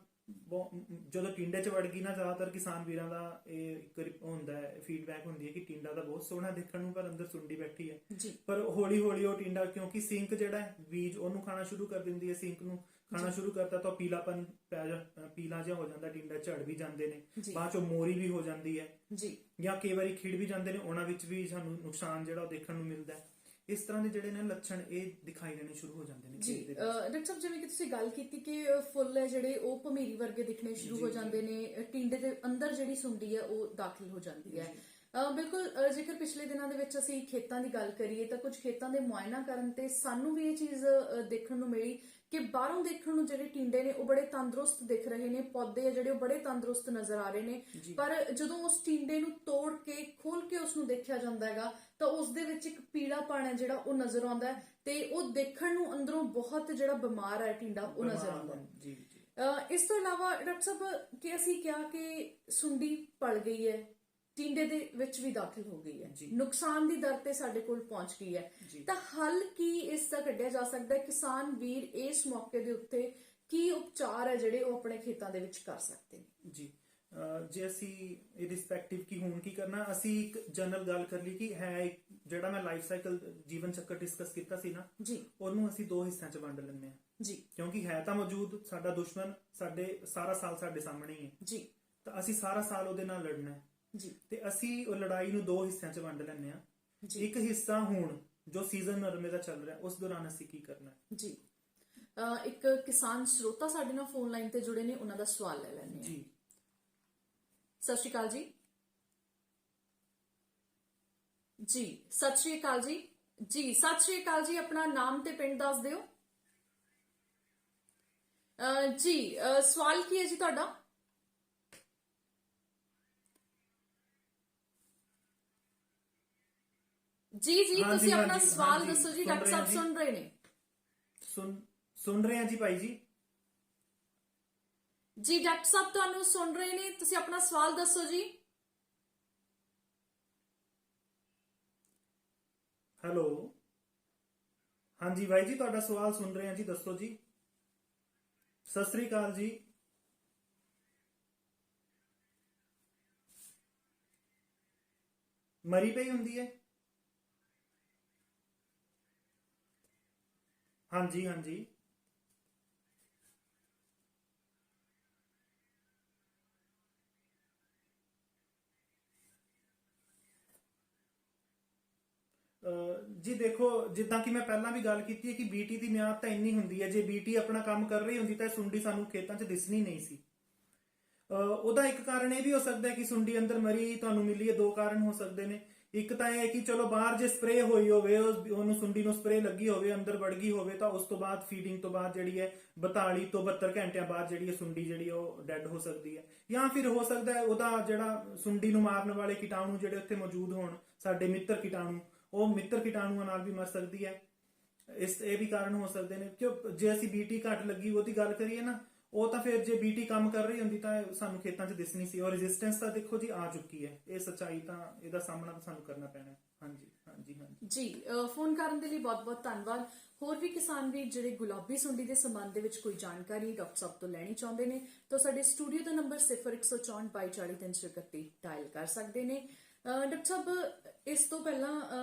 ਜਦੋਂ ਟਿੰਡੇ 'ਚ ਵੜ ਗਈ ਨਾ, ਜ਼ਿਆਦਾਤਰ ਕਿਸਾਨ ਵੀਰਾਂ ਦਾ ਇਹ ਇੱਕ ਹੁੰਦਾ ਹੈ, ਫੀਡਬੈਕ ਹੁੰਦੀ ਹੈ ਕਿ ਟਿੰਡਾ ਤਾਂ ਬਹੁਤ ਸੋਹਣਾ ਦੇਖਣ ਨੂੰ, ਪਰ ਅੰਦਰ ਸੁੰਡੀ ਬੈਠੀ ਹੈ। ਪਰ ਹੌਲੀ ਹੌਲੀ ਉਹ ਟਿੰਡਾ, ਕਿਉਂਕਿ ਸਿੰਕ ਜਿਹੜਾ ਹੈ ਬੀਜ ਉਹਨੂੰ ਖਾਣਾ ਸ਼ੁਰੂ ਕਰ ਦਿੰਦੀ ਹੈ, ਸਿੰਕ ਨੂੰ ਖਾਣਾ ਸ਼ੁਰੂ ਕਰਤਾ ਤਾਂ ਪੀਲਾਪਨ ਪੀਲਾ ਜਿਹਾ ਹੋ ਜਾਂਦਾ, ਟਿੰਡਾ ਝੜ ਵੀ ਜਾਂਦੇ ਨੇ, ਬਾਅਦ ਚੋਂ ਮੋਰੀ ਵੀ ਹੋ ਜਾਂਦੀ ਹੈ, ਜਾਂ ਕਈ ਵਾਰੀ ਖਿੜ ਵੀ ਜਾਂਦੇ ਨੇ। ਉਹਨਾਂ ਵਿੱਚ ਵੀ ਸਾਨੂੰ ਨੁਕਸਾਨ ਜਿਹੜਾ ਉਹ ਦੇਖਣ ਨੂੰ ਮਿਲਦਾ ਹੈ। ਇਸ ਤਰ੍ਹਾਂ ਦੇ ਜਿਹੜੇ ਨੇ ਲੱਛਣ ਇਹ ਦਿਖਾਈ ਦੇਣੇ ਸ਼ੁਰੂ ਹੋ ਜਾਂਦੇ ਨੇ। ਡਾਕਟਰ ਸਾਹਿਬ, ਜਿਵੇਂ ਕਿ ਤੁਸੀਂ ਗੱਲ ਕੀਤੀ ਕਿ ਫੁੱਲ ਹੈ ਜਿਹੜੇ ਉਹ ਭਮੀਰੀ ਵਰਗੇ ਦਿਖਣੇ ਸ਼ੁਰੂ ਹੋ ਜਾਂਦੇ ਨੇ, ਟਿੰਡੇ ਦੇ ਅੰਦਰ ਜਿਹੜੀ ਸੁੰਡੀ ਹੈ ਉਹ ਦਾਖਲ ਹੋ ਜਾਂਦੀ ਹੈ। ਬਿਲਕੁਲ, ਜੇਕਰ ਪਿਛਲੇ ਦਿਨਾਂ ਦੇ ਵਿੱਚ ਅਸੀਂ ਖੇਤਾਂ ਦੀ ਗੱਲ ਕਰੀਏ ਤਾਂ ਕੁਝ ਖੇਤਾਂ ਦੇ ਮੁਆਇਨਾ ਕਰਨ ਤੇ ਸਾਨੂੰ ਵੀ ਇਹ ਚੀਜ਼ ਦੇਖਣ ਨੂੰ ਮਿਲੀ ਕਿ ਬਾਹਰੋਂ ਦੇਖਣ ਨੂੰ ਜਿਹੜੇ ਟਿੰਡੇ ਨੇ ਉਹ ਬੜੇ ਤੰਦਰੁਸਤ ਦਿਖ ਰਹੇ ਨੇ, ਪੌਦੇ ਆ ਜਿਹੜੇ ਉਹ ਬੜੇ ਤੰਦਰੁਸਤ ਨਜ਼ਰ ਆ ਰਹੇ ਨੇ। ਪਰ ਜਦੋਂ ਉਸ ਟਿੰਡੇ ਨੂੰ ਤੋੜ ਕੇ ਖੋਲ ਕੇ ਉਸ ਨੂੰ ਦੇਖਿਆ ਜਾਂਦਾ ਹੈਗਾ ਤਾਂ ਉਸ ਦੇ ਵਿੱਚ ਇੱਕ ਪੀਲਾਪਣ ਹੈ ਜਿਹੜਾ ਉਹ ਨਜ਼ਰ ਆਉਂਦਾ ਹੈ ਤੇ ਉਹ ਦੇਖਣ ਨੂੰ ਅੰਦਰੋਂ ਬਹੁਤ ਜਿਹੜਾ ਬਿਮਾਰ ਹੈ ਟਿੰਡਾ ਉਹ ਨਜ਼ਰ ਆਉਂਦਾ ਹੈ। ਇਸ ਤੋਂ ਇਲਾਵਾ ਡਾਕਟਰ ਸਾਹਿਬ, ਕਿ ਅਸੀਂ ਕਿਹਾ ਕਿ ਸੁੰਡੀ ਪਲ ਗਈ ਹੈ, ਟਿੰਡੇ ਦੇ ਵਿੱਚ ਵੀ ਦਾਖਲ ਹੋ ਗਈ ਹੈ, ਨੁਕਸਾਨ ਦੀ ਦਰ ਤੇ ਸਾਡੇ ਕੋਲ ਪਹੁੰਚ ਗਈ ਹੈ, ਤਾਂ ਹੱਲ ਕੀ ਇਸ ਦਾ ਕੱਢਿਆ ਜਾ ਸਕਦਾ ਹੈ? ਕਿਸਾਨ ਵੀਰ ਇਸ ਮੌਕੇ ਦੇ ਉੱਤੇ ਕੀ ਉਪਚਾਰ ਹੈ ਜਿਹੜੇ ਉਹ ਆਪਣੇ ਖੇਤਾਂ ਦੇ ਵਿੱਚ ਕਰ ਸਕਦੇ ਨੇ? ਜੇ ਅਸੀਂ ਇਰਰਿਸਪੈਕਟਿਵ ਕਿ ਹੁਣ ਕੀ ਕਰਨਾ, ਅਸੀਂ ਇੱਕ ਜਨਰਲ ਗੱਲ ਕਰ ਲਈ ਕਿ ਹੈ ਜਿਹੜਾ ਮੈਂ ਲਾਈਫ ਸਾਈਕਲ ਜੀਵਨ ਚੱਕਰ ਡਿਸਕਸ ਕੀਤਾ ਸੀ ਨਾ, ਉਹਨੂੰ ਅਸੀਂ 2 ਹਿੱਸਿਆਂ 'ਚ ਵੰਡ ਲੈਂਦੇ ਹਾਂ। ਕਿਉਂਕਿ ਹੈ ਤਾਂ ਮੌਜੂਦ ਸਾਡਾ ਦੁਸ਼ਮਣ, ਸਾਡੇ ਸਾਰਾ ਸਾਲ ਸਾਡੇ ਸਾਹਮਣੇ ਹੀ ਹੈ, ਤਾਂ ਅਸੀਂ ਸਾਰਾ ਸਾਲ ਉਹਦੇ ਨਾਲ ਲੜਨਾ ਹੈ। ਤੇ ਅਸੀਂ ਉਹ ਲੜਾਈ ਨੂੰ 2 ਹਿੱਸਿਆਂ 'ਚ ਵੰਡ ਲੈਂਦੇ ਹਾਂ। ਇੱਕ ਹਿੱਸਾ ਹੁਣ ਜੋ ਸੀਜ਼ਨ ਨਰਮੇ ਦਾ ਚੱਲ ਰਿਹਾ ਉਸ ਦੌਰਾਨ ਅਸੀਂ ਕੀ ਕਰਨਾ ਹੈ ਜੀ। ਇੱਕ ਕਿਸਾਨ ਸਰੋਤਾ ਸਾਡੇ ਨਾਲ ਫੋਨ ਲਾਈਨ ਤੇ ਜੁੜੇ ਨੇ, ਉਹਨਾਂ ਦਾ ਸਵਾਲ ਲੈ ਲੈਂਦੇ ਹਾਂ ਜੀ। ਸਤਿ ਸ਼੍ਰੀ ਅਕਾਲ ਜੀ। ਜੀ ਸਤਿ ਸ਼੍ਰੀ ਅਕਾਲ ਜੀ। ਜੀ ਸਤਿ ਸ਼੍ਰੀ ਅਕਾਲ ਜੀ, ਆਪਣਾ ਨਾਮ ਤੇ ਪਿੰਡ ਦੱਸ ਦਿਓ। ਜੀ ਸਵਾਲ ਕੀ ਹੈ ਜੀ ਤੁਹਾਡਾ? ਜੀ ਜੀ ਤੁਸੀਂ ਆਪਣਾ ਸਵਾਲ ਦੱਸੋ ਜੀ, ਡਾਕਟਰ ਸਾਹਿਬ ਸੁਣ ਰਹੇ ਨੇ। ਸੁਣ ਰਹੇ ਹਾਂ ਜੀ ਭਾਈ ਜੀ। ਜੀ ਡਾਕਟਰ ਸਾਹਿਬ ਤੁਹਾਨੂੰ ਸੁਣ ਰਹੇ ਨੇ, ਤੁਸੀਂ ਆਪਣਾ ਸਵਾਲ ਦੱਸੋ ਜੀ। ਹੈਲੋ, ਹਾਂਜੀ ਭਾਈ ਜੀ, ਤੁਹਾਡਾ ਸਵਾਲ ਸੁਣ ਰਹੇ ਹਾਂ ਜੀ, ਦੱਸੋ ਜੀ। ਸਤਿ ਸ੍ਰੀ ਅਕਾਲ ਜੀ। ਮਰੀ ਪਈ ਹੁੰਦੀ ਹੈ? ਹਾਂਜੀ ਹਾਂਜੀ। ਜੀ ਦੇਖੋ, ਜਿੱਦਾਂ ਕਿ ਮੈਂ ਪਹਿਲਾਂ ਵੀ ਗੱਲ ਕੀਤੀ ਹੈ ਕਿ ਬੀਟੀ ਦੀ ਮਿਆਦ ਤਾਂ ਇੰਨੀ ਹੁੰਦੀ ਹੈ, ਜੇ ਬੀਟੀ ਆਪਣਾ ਕੰਮ ਕਰ ਰਹੀ ਹੁੰਦੀ ਤਾਂ ਇਹ ਸੁੰਡੀ ਸਾਨੂੰ ਖੇਤਾਂ 'ਚ ਦਿਸਣੀ ਨਹੀਂ ਸੀ। ਉਹਦਾ ਇੱਕ ਕਾਰਨ ਇਹ ਵੀ ਹੋ ਸਕਦਾ ਹੈ ਕਿ ਸੁੰਡੀ ਅੰਦਰ ਮਰੀ ਤੁਹਾਨੂੰ ਮਿਲੀ ਹੈ। ਦੋ ਕਾਰਨ ਹੋ ਸਕਦੇ ਨੇ। ਇੱਕ ਤਾਂ ਇਹ ਹੈ ਕਿ ਚਲੋ ਬਾਹਰ ਜੇ ਸਪਰੇਅ ਹੋਈ ਹੋਵੇ, ਉਹਨੂੰ ਸੁੰਡੀ ਨੂੰ ਸਪਰੇਅ ਲੱਗੀ ਹੋਵੇ, ਅੰਦਰ ਵੜ ਗਈ ਹੋਵੇ, ਤਾਂ ਉਸ ਤੋਂ ਬਾਅਦ ਫੀਡਿੰਗ ਤੋਂ ਬਾਅਦ ਜਿਹੜੀ ਹੈ 42 ਤੋਂ 72 ਘੰਟਿਆਂ ਬਾਅਦ ਜਿਹੜੀ ਹੈ ਸੁੰਡੀ ਜਿਹੜੀ ਉਹ ਡੈੱਡ ਹੋ ਸਕਦੀ ਹੈ। ਜਾਂ ਫਿਰ ਹੋ ਸਕਦਾ ਹੈ ਉਹਦਾ ਜਿਹੜਾ ਸੁੰਡੀ ਨੂੰ ਮਾਰਨ ਵਾਲੇ ਕੀਟਾਣੂ ਜਿਹੜੇ ਉੱਥੇ ਮੌਜੂਦ ਹੋਣ, ਸਾਡੇ ਮਿੱਤਰ ਕੀਟਾਣੂ, ਉਹ ਮਿੱਤਰ ਕੀਟਾਣੂਆਂ ਨਾਲ ਵੀ ਮਰ ਸਕਦੀ ਹੈ। ਇਹ ਵੀ ਕਾਰਨ ਹੋ ਸਕਦੇ ਨੇ। ਕਿਉਂ ਜੇ ਅਸੀਂ ਬੀਟੀ ਘੱਟ ਲੱਗੀ ਉਹਦੀ ਗੱਲ ਕਰੀਏ ਨਾ, ਉਹ ਤਾਂ ਫਿਰ ਜੇ ਬੀਟੀ ਕੰਮ ਕਰ ਰਹੀ ਹੁੰਦੀ ਤਾਂ ਸਾਨੂੰ ਖੇਤਾਂ 'ਚ ਦਿਸਣੀ ਸੀ। ਔਰ ਰੈਜ਼ਿਸਟੈਂਸ ਤਾਂ ਦੇਖੋ ਜੀ ਆ ਚੁੱਕੀ ਹੈ। ਇਹ ਸੱਚਾਈ ਤਾਂ, ਇਹਦਾ ਸਾਹਮਣਾ ਤਾਂ ਸਾਨੂੰ ਕਰਨਾ ਪੈਣਾ ਹੈ। ਹਾਂਜੀ ਹਾਂਜੀ ਹਾਂਜੀ ਜੀ। ਫੋਨ ਕਰਨ ਦੇ ਲਈ ਬਹੁਤ ਬਹੁਤ ਧੰਨਵਾਦ। ਹੋਰ ਵੀ ਕਿਸਾਨ ਵੀਰ ਜਿਹੜੇ ਗੁਲਾਬੀ ਸੁੰਡੀ ਦੇ ਸੰਬੰਧ ਦੇ ਵਿੱਚ ਕੋਈ ਜਾਣਕਾਰੀ ਡਾਕਟਰ ਸਾਹਿਬ ਤੋਂ ਲੈਣੀ ਚਾਹੁੰਦੇ ਨੇ ਤਾਂ ਸਾਡੇ ਸਟੂਡੀਓ ਦਾ ਨੰਬਰ 0164 2240 331 ਡਾਇਲ ਕਰ ਸਕਦੇ ਨੇ। ਡਾਕਟਰ ਸਾਹਿਬ, ਇਸ ਤੋਂ ਪਹਿਲਾਂ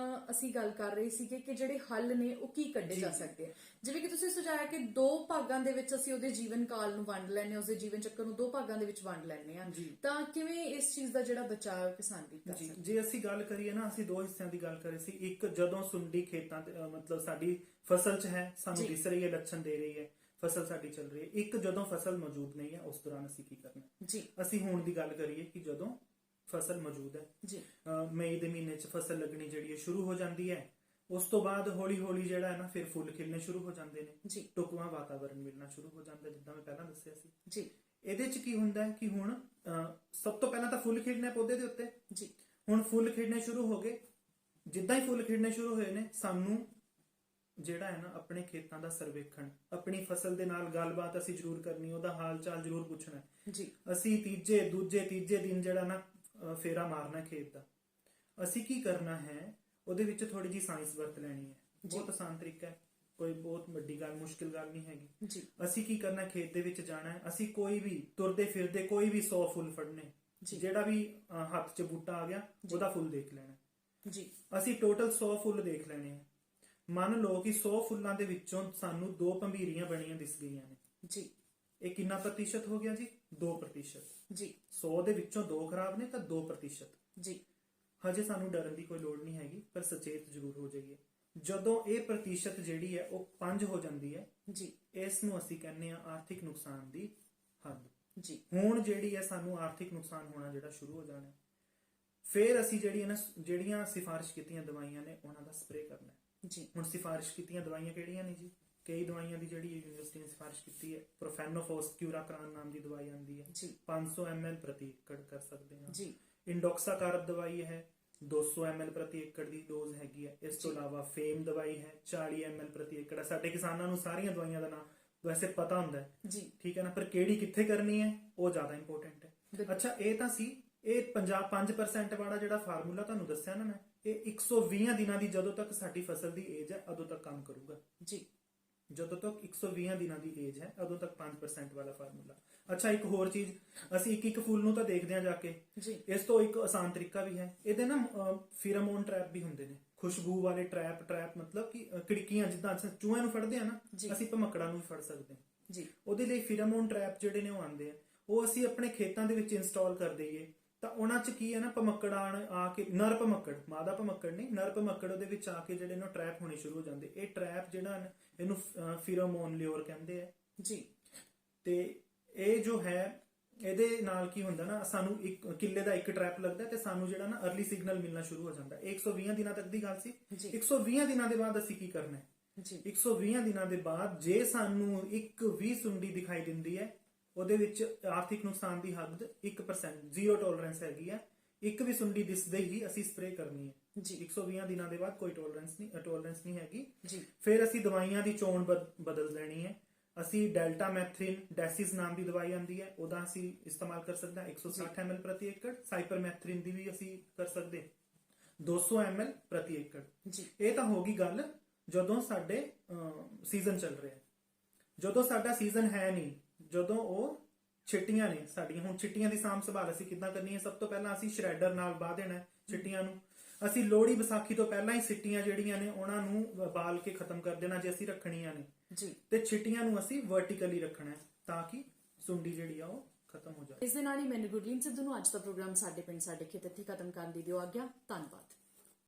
ਅਸੀਂ ਗੱਲ ਕਰ ਰਹੇ ਸੀਗੇ ਕਿ ਜਿਹੜੇ ਹੱਲ ਨੇ ਉਹ ਕੀ ਕੱਢੇ ਜਾ ਸਕਦੇ ਆ। ਜਿਵੇਂ ਕਿ ਤੁਸੀਂ ਸੁਝਾਇਆ ਕਿ ਦੋ ਭਾਗਾਂ ਦੇ ਵਿੱਚ ਅਸੀਂ ਉਹਦੇ ਜੀਵਨ ਕਾਲ ਨੂੰ ਵੰਡ ਲੈਂਦੇ, ਉਸਦੇ ਜੀਵਨ ਚੱਕਰ ਨੂੰ ਦੋ ਭਾਗਾਂ ਦੇ ਵਿੱਚ ਵੰਡ ਲੈਂਦੇ ਆ, ਤਾਂ ਕਿਵੇਂ ਇਸ ਚੀਜ਼ ਦਾ ਜਿਹੜਾ ਬਚਾਅ ਕਿਸਾਨ ਵੀ ਕਰ ਸਕਦੇ? ਜੇ ਅਸੀਂ ਗੱਲ ਕਰੀਏ ਨਾ, ਅਸੀਂ ਦੋ ਹਿੱਸਿਆਂ ਦੀ ਗੱਲ ਕਰੀ ਸੀ। ਇੱਕ ਜਦੋਂ ਸੁੰਡੀ ਖੇਤਾਂ ਤੇ ਮਤਲਬ ਸਾਡੀ ਫਸਲ 'ਚ ਹੈ, ਸਾਨੂੰ ਦਿਸ ਰਹੀ ਹੈ, ਲੱਛਣ ਦੇ ਰਹੀ ਹੈ, ਫਸਲ ਸਾਡੀ ਚੱਲ ਰਹੀ ਹੈ। ਇੱਕ ਜਦੋਂ ਫਸਲ ਮੌਜੂਦ ਨਹੀਂ ਹੈ, ਉਸ ਦੌਰਾਨ ਅਸੀਂ ਕੀ ਕਰਨਾ ਜੀ। ਅਸੀਂ ਹੁਣ ਦੀ ਗੱਲ ਕਰੀਏ ਕਿ ਜਦੋਂ ਫਸਲ ਮੌਜੂਦ ਹੈ ਜੀ, ਮਈ ਦੇ ਮਹੀਨੇ 'ਚ ਫਸਲ ਲੱਗਣੀ ਜਿਹੜੀ ਹੈ ਸ਼ੁਰੂ ਹੋ ਜਾਂਦੀ ਹੈ। ਉਸ ਤੋਂ ਬਾਅਦ ਹੌਲੀ ਹੌਲੀ ਜਿਹੜਾ ਹੈ ਨਾ ਫਿਰ ਫੁੱਲ ਖਿਲਣੇ ਸ਼ੁਰੂ ਹੋ ਜਾਂਦੇ ਨੇ ਜੀ, ਢੁਕਵਾਂ ਵਾਤਾਵਰਨ ਮਿਲਣਾ ਸ਼ੁਰੂ ਹੋ ਜਾਂਦਾ, ਜਿੱਦਾਂ ਮੈਂ ਪਹਿਲਾਂ ਦੱਸਿਆ ਸੀ ਜੀ। ਇਹਦੇ 'ਚ ਕੀ ਹੁੰਦਾ ਹੈ ਕਿ ਹੁਣ ਸਭ ਤੋਂ ਪਹਿਲਾਂ ਤਾਂ ਫੁੱਲ ਖਿੜਨੇ ਪੌਦੇ ਦੇ ਉੱਤੇ ਜੀ। ਹੁਣ ਫੁੱਲ ਖਿੜਨੇ ਸ਼ੁਰੂ ਹੋ ਗਏ। ਜਿੱਦਾਂ ਹੀ ਫੁੱਲ ਖਿੜਨੇ ਸ਼ੁਰੂ ਹੋਏ ਨੇ, ਸਾਨੂੰ ਜਿਹੜਾ ਹੈ ਨਾ ਆਪਣੇ ਖੇਤਾਂ ਦਾ ਸਰਵੇਖਣ, ਆਪਣੀ ਫਸਲ ਦੇ ਨਾਲ ਗੱਲਬਾਤ ਅਸੀਂ ਜ਼ਰੂਰ ਕਰਨੀ, ਉਹਦਾ ਹਾਲ ਚਾਲ ਜ਼ਰੂਰ ਪੁੱਛਣਾ ਜੀ। ਅਸੀਂ ਤੀਜੇ ਦਿਨ ਜਿਹੜਾ ਨਾ ਫੇਰਾ ਮਾਰਨਾ ਖੇਤ ਦਾ। ਅਸੀਂ ਕੀ ਕਰਨਾ ਹੈ, ਉਹਦੇ ਵਿੱਚ ਥੋੜੀ ਜੀ ਸਾਇੰਸ ਵਰਤ ਲੈਣੀ ਹੈ। ਬਹੁਤ ਆਸਾਨ ਤਰੀਕਾ ਹੈ, ਕੋਈ ਬਹੁਤ ਵੱਡੀ ਗੱਲ, ਮੁਸ਼ਕਿਲ ਗੱਲ ਨਹੀਂ ਹੈਗੀ ਜੀ। ਅਸੀਂ ਕੀ ਕਰਨਾ, ਖੇਤ ਦੇ ਵਿੱਚ ਜਾਣਾ ਹੈ। ਅਸੀਂ ਕੋਈ ਵੀ ਤੁਰਦੇ ਫਿਰਦੇ ਕੋਈ ਵੀ 100 ਫੁੱਲ ਫੜਨੇ, ਜਿਹੜਾ ਵੀ ਹੱਥ 'ਚ ਬੂਟਾ ਆ ਗਿਆ ਉਹਦਾ ਫੁੱਲ ਦੇਖ ਲੈਣਾ ਜੀ। ਅਸੀਂ ਟੋਟਲ 100 ਫੁੱਲ ਦੇਖ ਲੈਣੇ ਆ। ਮੰਨ ਲਓ ਕਿ 100 ਫੁੱਲਾਂ ਦੇ ਵਿੱਚੋਂ ਸਾਨੂੰ 2 ਭੰਬੀਰੀਆਂ ਬਣੀਆਂ ਦਿਸ ਗਈਆਂ ਨੇ ਜੀ। ਇਹ ਕਿੰਨਾ ਪ੍ਰਤੀਸ਼ਤ ਹੋ ਗਿਆ ਜੀ? 2% ਜੀ। 100 ਦੇ ਵਿੱਚੋਂ 2 ਖਰਾਬ ਨੇ ਤਾਂ 2% ਜੀ। ਹਜੇ ਸਾਨੂੰ ਡਰਨ ਦੀ ਕੋਈ ਲੋੜ ਨਹੀਂ ਹੈਗੀ, ਪਰ ਸੁਚੇਤ ਜ਼ਰੂਰ ਹੋ ਜਾਈਏ। ਜਦੋਂ ਇਹ ਪ੍ਰਤੀਸ਼ਤ ਜਿਹੜੀ ਹੈ ਉਹ 5 ਹੋ ਜਾਂਦੀ ਹੈ ਜੀ, ਇਸ ਨੂੰ ਅਸੀਂ ਕਹਿੰਦੇ ਆ ਆਰਥਿਕ ਨੁਕਸਾਨ ਦੀ ਹੱਦ ਜੀ। ਹੁਣ ਜਿਹੜੀ ਹੈ ਸਾਨੂੰ ਆਰਥਿਕ ਨੁਕਸਾਨ ਹੋਣਾ ਜਿਹੜਾ ਸ਼ੁਰੂ ਹੋ ਜਾਣਾ, ਫਿਰ ਅਸੀਂ ਜਿਹੜੀਆਂ ਸਿਫਾਰਿਸ਼ ਕੀਤੀਆਂ ਦਵਾਈਆਂ ਨੇ ਉਹਨਾਂ ਦਾ ਸਪਰੇਅ ਕਰਨਾ ਜੀ। ਹੁਣ ਸਿਫਾਰਿਸ਼ ਕੀਤੀਆਂ ਦਵਾਈਆਂ ਕਿਹੜੀਆਂ ਨੇ ਜੀ? ਕਈ ਦਵਾਈਆਂ ਦੀ ਜਿਹੜੀ ਯੂਨੀਵਰਸਿਟੀ ਨੇ ਸਿਫਾਰਿਸ਼ ਕੀਤੀ ਹੈ, ਪ੍ਰੋਫੈਨੋਫੋਸ ਕਿਊਰਾਕਰਾਨ ਨਾਮ ਦੀ ਦਵਾਈ ਆਉਂਦੀ ਹੈ ਜੀ, 500 ml ਪ੍ਰਤੀ ਏਕੜ ਕਰ ਸਕਦੇ ਹਾਂ ਜੀ। ਇੰਡੋਕਸਾਕਾਰਬ ਦਵਾਈ ਹੈ, 200 ml ਪ੍ਰਤੀ ਏਕੜ ਦੀ ਡੋਜ਼ ਹੈਗੀ ਹੈ। ਇਸ ਤੋਂ ਇਲਾਵਾ ਫੇਮ ਦਵਾਈ ਹੈ, 40 ml ਪ੍ਰਤੀ ਏਕੜ ਹੈ। ਸਾਡੇ ਕਿਸਾਨਾਂ ਨੂੰ ਸਾਰੀਆਂ ਦਵਾਈਆਂ ਦਾ ਨਾਮ ਵੈਸੇ ਪਤਾ ਹੁੰਦਾ ਹੈ ਜੀ, ਠੀਕ ਹੈ ਨਾ, ਪਰ ਕਿਹੜੀ ਕਿੱਥੇ ਕਰਨੀ ਹੈ ਉਹ ਜ਼ਿਆਦਾ ਇੰਪੋਰਟੈਂਟ ਹੈ। ਅੱਛਾ, ਇਹ ਤਾਂ ਸੀ ਇਹ 5% ਵਾਲਾ ਜਿਹੜਾ ਫਾਰਮੂਲਾ ਤੁਹਾਨੂੰ ਦੱਸਿਆ ਨਾ ਮੈਂ, ਇਹ 120 ਦਿਨਾਂ ਦੀ ਜਦੋਂ ਤੱਕ ਸਾਡੀ ਫਸਲ ਦੀ ਏਜ ਹੈ ਉਦੋਂ ਤੱਕ ਕੰਮ ਕਰੂਗਾ ਜੀ। ਜਦੋਂ ਤੱਕ 120 ਦਿਨਾਂ ਦੀ ਏਜ ਹੈ ਉਦੋਂ ਤੱਕ 5% ਵਾਲਾ ਫਾਰਮੂਲਾ। ਅੱਛਾ, ਇੱਕ ਹੋਰ ਚੀਜ਼, ਅਸੀਂ ਇੱਕ ਫੁੱਲ ਨੂੰ ਤਾਂ ਦੇਖਦੇ ਹਾਂ ਜਾ ਕੇ ਜੀ। ਇਸ ਤੋਂ ਇੱਕ ਆਸਾਨ ਤਰੀਕਾ ਵੀ ਹੈ। ਇਹਦੇ ਨਾ ਫੀਰਾਮੋਨ ਟ੍ਰੈਪ ਵੀ ਹੁੰਦੇ ਨੇ, ਖੁਸ਼ਬੂ ਵਾਲੇ ਟ੍ਰੈਪ ਮਤਲਬ ਕਿ ਖਿੜਕੀਆਂ, ਜਿੱਦਾਂ ਚੂਹਿਆਂ ਨੂੰ ਫੜਦੇ ਆ ਨਾ, ਅਸੀਂ ਭਮੱਕੜਾਂ ਨੂੰ ਵੀ ਫੜ ਸਕਦੇ ਹਾਂ ਜੀ। ਉਹਦੇ ਲਈ ਫੀਰਾਮੋਨ ਟ੍ਰੈਪ ਜਿਹੜੇ ਨੇ ਉਹ ਆਉਂਦੇ ਆ, ਉਹ ਅਸੀਂ ਆਪਣੇ ਖੇਤਾਂ ਦੇ ਵਿੱਚ ਇੰਸਟਾਲ ਕਰ ਦਈਏ ਤਾਂ ਉਹਨਾਂ 'ਚ ਕੀ ਹੈ ਨਾ, ਭਮੱਕੜ ਆ ਕੇ, ਨਰ ਭਮੱਕੜ, ਮਾਦਾ ਭਮੱਕੜ ਨਹੀਂ, ਨਰ ਭਮੱਕੜ ਉਹਦੇ ਵਿੱਚ ਆ ਕੇ ਜਿਹੜੇ ਨੇ ਟ੍ਰੈਪ ਹੋਣੇ ਸ਼ੁਰੂ ਹੋ ਜਾਂਦੇ। ਇਹ ਟ੍ਰੈਪ ਜਿਹੜਾ ਨਾ, ਇਹਨੂੰ ਫੀਰੋਮੋਨ ਲਿਓਰ ਕਹਿੰਦੇ ਆ ਜੀ। ਤੇ ਇਹ ਜੋ ਹੈ, ਇਹਦੇ ਨਾਲ ਕੀ ਹੁੰਦਾ ਨਾ, ਸਾਨੂੰ ਇੱਕ ਕਿੱਲੇ ਦਾ ਇੱਕ ਟ੍ਰੈਪ ਲੱਗਦਾ ਤੇ ਸਾਨੂੰ ਜਿਹੜਾ ਨਾ ਅਰਲੀ ਸਿਗਨਲ ਮਿਲਣਾ ਸ਼ੁਰੂ ਹੋ ਜਾਂਦਾ। 120 ਦਿਨਾਂ ਤੱਕ ਦੀ ਗੱਲ ਸੀ। 120 ਦਿਨਾਂ ਦੇ ਬਾਅਦ ਅਸੀਂ ਕੀ ਕਰਨਾ ਹੈ ਜੀ? 120 ਦਿਨਾਂ ਦੇ ਬਾਅਦ ਜੇ ਸਾਨੂੰ ਇੱਕ ਵੀ ਸੁੰਡੀ ਦਿਖਾਈ ਦਿੰਦੀ ਹੈ, ਉਹਦੇ ਵਿੱਚ ਆਰਥਿਕ ਨੁਕਸਾਨ ਦੀ ਹੱਦ 1%, ਜ਼ੀਰੋ ਟੋਲਰੈਂਸ ਹੈਗੀ ਆ। ਇੱਕ ਵੀ ਸੁੰਡੀ ਦਿਸਦੇ ਹੀ ਅਸੀਂ ਸਪਰੇਅ ਕਰਨੀ ਹੈ ਜੀ। 120 ਦਿਨਾਂ ਦੇ ਬਾਅਦ ਕੋਈ ਟੋਲਰੈਂਸ ਨਹੀਂ ਹੈਗੀ ਜੀ। ਫਿਰ ਅਸੀਂ ਦਵਾਈਆਂ ਦੀ ਚੋਣ ਬਦਲ ਲੈਣੀ ਹੈ। ਅਸੀਂ ਡੈਲਟਾਮੈਥ੍ਰਿਨ, ਡੈਸਿਸ ਨਾਮ ਦੀ ਦਵਾਈ ਆਉਂਦੀ ਹੈ, ਉਹਦਾ ਅਸੀਂ ਇਸਤੇਮਾਲ ਕਰ ਸਕਦੇ ਹਾਂ 160 ml ਪ੍ਰਤੀ ਏਕੜ। ਸਾਈਪਰਮੈਥ੍ਰਿਨ ਦੀ ਵੀ ਅਸੀਂ ਕਰ ਸਕਦੇ 200 ml ਪ੍ਰਤੀ ਏਕੜ ਜੀ। ਇਹ ਤਾਂ ਹੋ ਗਈ ਗੱਲ ਜਦੋਂ ਸਾਡੇ ਸੀਜ਼ਨ ਚੱਲ ਰਿਹਾ। ਜਦੋਂ ਸਾਡਾ ਸੀਜ਼ਨ ਹੈ ਨਹੀਂ, ਜਦੋਂ ਉਹ ਛਿੱਟੀਆਂ ਨੇ ਸਾਡੀਆਂ, ਹੁਣ ਛਿੱਟੀਆਂ ਦੀ ਸਾਂਭ ਸੰਭਾਲ ਅਸੀਂ ਕਿੱਦਾਂ ਕਰਨੀ ਹੈ? ਸਭ ਤੋਂ ਪਹਿਲਾਂ ਅਸੀਂ ਸ਼੍ਰੈਡਰ ਨਾਲ ਵਾਹ ਦੇਣਾ ਛਿੱਟੀਆਂ ਨੂੰ। ਅਸੀਂ ਲੋਹੜੀ ਵਿਸਾਖੀ ਤੋਂ ਪਹਿਲਾਂ ਹੀ ਛਿੱਟੀਆਂ ਜਿਹੜੀਆਂ ਨੇ ਉਹਨਾਂ ਨੂੰ ਬਾਲ ਕੇ ਖਤਮ ਕਰ ਦੇਣਾ ਜੇ ਅਸੀਂ ਰੱਖਣੀਆਂ ਨੇ ਜੀ। ਤੇ ਛਿੱਟੀਆਂ ਨੂੰ ਅਸੀਂ ਵਰਟੀਕਲੀ ਰੱਖਣਾ ਹੈ ਤਾਂ ਕਿ ਸੁੰਡੀ ਜਿਹੜੀ ਆ ਉਹ ਖਤਮ ਹੋ ਜਾਵੇ। ਇਸ ਦੇ ਨਾਲ ਹੀ ਮੈਨੂੰ ਗੁਰਲੀਨ ਸਿੱਧੂ ਨੂੰ ਅੱਜ ਦਾ ਪ੍ਰੋਗਰਾਮ ਸਾਡੇ ਪਿੰਡ ਸਾਡੇ ਖੇਤ ਇੱਥੇ ਖਤਮ ਕਰਨ ਦੀ ਦਿਓ ਆਗਿਆ। ਧੰਨਵਾਦ।